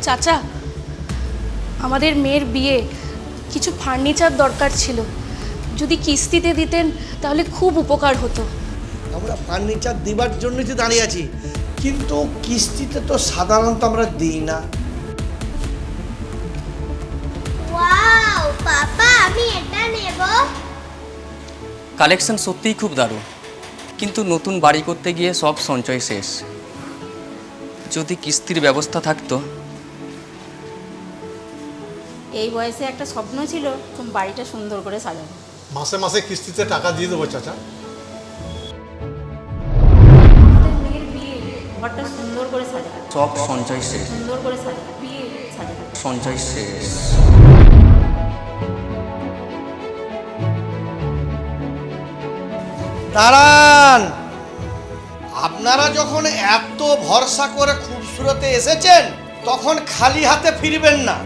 চাচা, আমাদের মেয়ের বিয়ে, কিছু ফার্নিচার দরকার ছিল। যদি কিস্তিতে দিতেন তাহলে খুব উপকার হতো। আমরা ফার্নিচার দিবার জন্য যে দাঁড়িয়ে আছি, কিন্তু কিস্তিতে তো সাধারণত আমরা দিই না। ওয়াও পাপা, আমি এটা নেব। কালেকশন সত্যিই খুব দারুণ, কিন্তু নতুন বাড়ি করতে গিয়ে সব সঞ্চয় শেষ। যদি কিস্তির ব্যবস্থা থাকতো। এই বয়সে একটা স্বপ্ন ছিল বাড়িটা সুন্দর করে সাজাবো। মাসে মাসে কিস্তিতে টাকা দিয়ে দেবো চাচা। আমাদের মেয়ের বিয়ে, ঘরটা সুন্দর করে সাজাবো। সব সঞ্চয় শেষ। সুন্দর করে সাজাবো, বিয়ে সাজাবো। সঞ্চয় শেষ। দাঁড়ান, আপনারা যখন এত ভরসা করে খুবসুরতে এসেছেন, তখন খালি হাতে ফিরবেন না।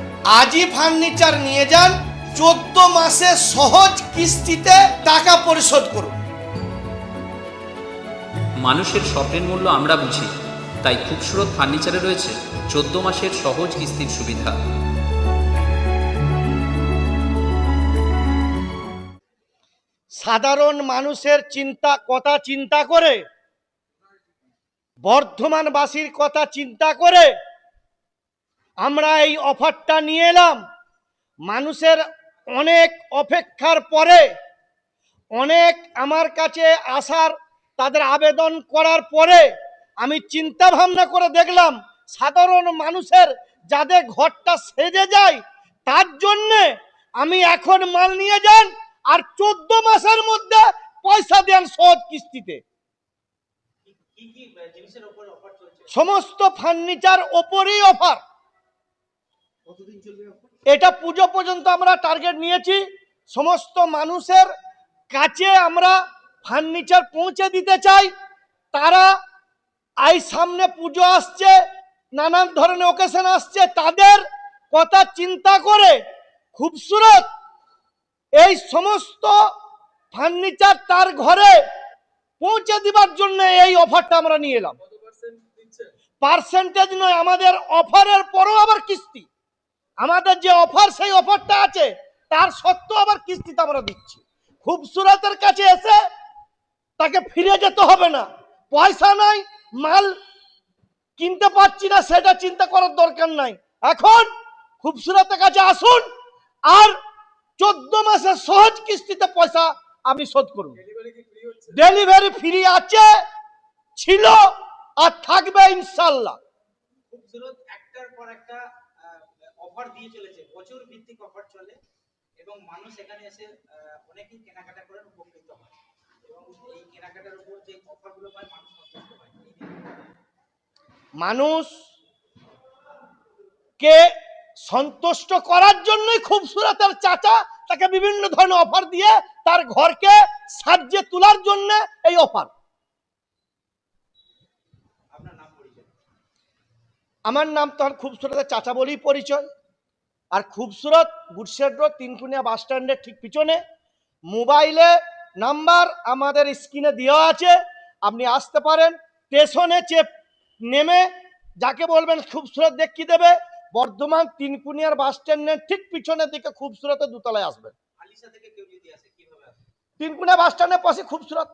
আজই ফার্নিচার নিয়ে যান, 14 মাসে সহজ কিস্তিতে টাকা পরিশোধ করুন। মানুষের স্বপ্নের মূল্য আমরা বুঝি, তাই খুবসুরত ফার্নিচারে রয়েছে 14 মাসের সহজ কিস্তির সুবিধা। সাধারণ মানুষের কথা চিন্তা করে, বর্ধমানবাসীর কথা চিন্তা করে আমরা এই অফারটা নিয়ে এলাম। মানুষের অনেক অপেক্ষার পরে, অনেক আমার কাছে আসার, তাদের আবেদন করার পরে আমি চিন্তা ভাবনা করে দেখলাম, সাধারণ মানুষের যাদের ঘরটা সেজে যায় তার জন্যে আমি এখন মাল নিয়ে যান আর 14 মাসের মধ্যে পয়সা দেন সহজ কিস্তিতে। সমস্ত ফার্নিচার ওপরেই অফার। এটা পুজো পর্যন্ত আমরা টার্গেট নিয়েছি। সমস্ত মানুষের কাছে আমরা ফার্নিচার পৌঁছে দিতে চাই। তারা এই সামনে পুজো আসছে, নানান ধরনের ওকেশন আসছে, তাদের কথা চিন্তা করে খুবসুরত এই সমস্ত ফার্নিচার তার ঘরে পৌঁছে দিবার জন্য এই অফারটা আমরা নিয়ে এলাম। পার্সেন্টেজ নয়, আমাদের অফারের পরও আবার কিস্তি। আমাদের যে অফার, সেই অফারটা আছে, তার সত্ত্বেও আবার কিস্তিতে আমরা দিচ্ছি। খুবসুরতের কাছে এসে তাকে ফিরে যেতে হবে না। পয়সা নাই, মাল কিনতে পারছি না, সেটা চিন্তা করার দরকার নাই। এখন খুবসুরতের কাছে আসুন আর 14 মাসের সহজ কিস্তিতে পয়সা আপনি শোধ করুন। ডেলিভারি ফ্রি আছে, ছিল আর থাকবে ইনশাআল্লাহ। খুবসুরত একটার পর একটা অফার দিয়ে চলেছে, বছর ভিত্তিক অফার চলে এবং মানুষ এখানে এসে অনেকেই কেনাকাটা করেন, উপকৃত হয় এবং এই কেনাকাটার উপর যে অফারগুলো পায় মানুষ সন্তুষ্ট হয়। মানুষকে সন্তুষ্ট করার জন্যই খুবসুরতের চাচা তাকে বিভিন্ন ধরনের অফার দিয়ে তার ঘরকে সাজিয়ে তোলার জন্য এই অফার। আমার নাম তো খুবসুরতের চাচা বলেই পরিচয়। আর খুবসুরত গুডশেড রোড, তিনকুনিয়া বাস স্ট্যান্ডের ঠিক পিছনে। মোবাইলে নাম্বার আমাদের স্ক্রিনে দেওয়া আছে, আপনি আসতে পারেন। স্টেশনে নেমে যাকে বলবেন খুবসুরত দেখিয়ে দেবে। বর্ধমান তিনকুনিয়ার বাস স্ট্যান্ডের ঠিক পিছনের দিকে খুবসুরতের দোতলায় আসবেন। তিনকুনিয়া বাস স্ট্যান্ডের পাশে খুবসুরত।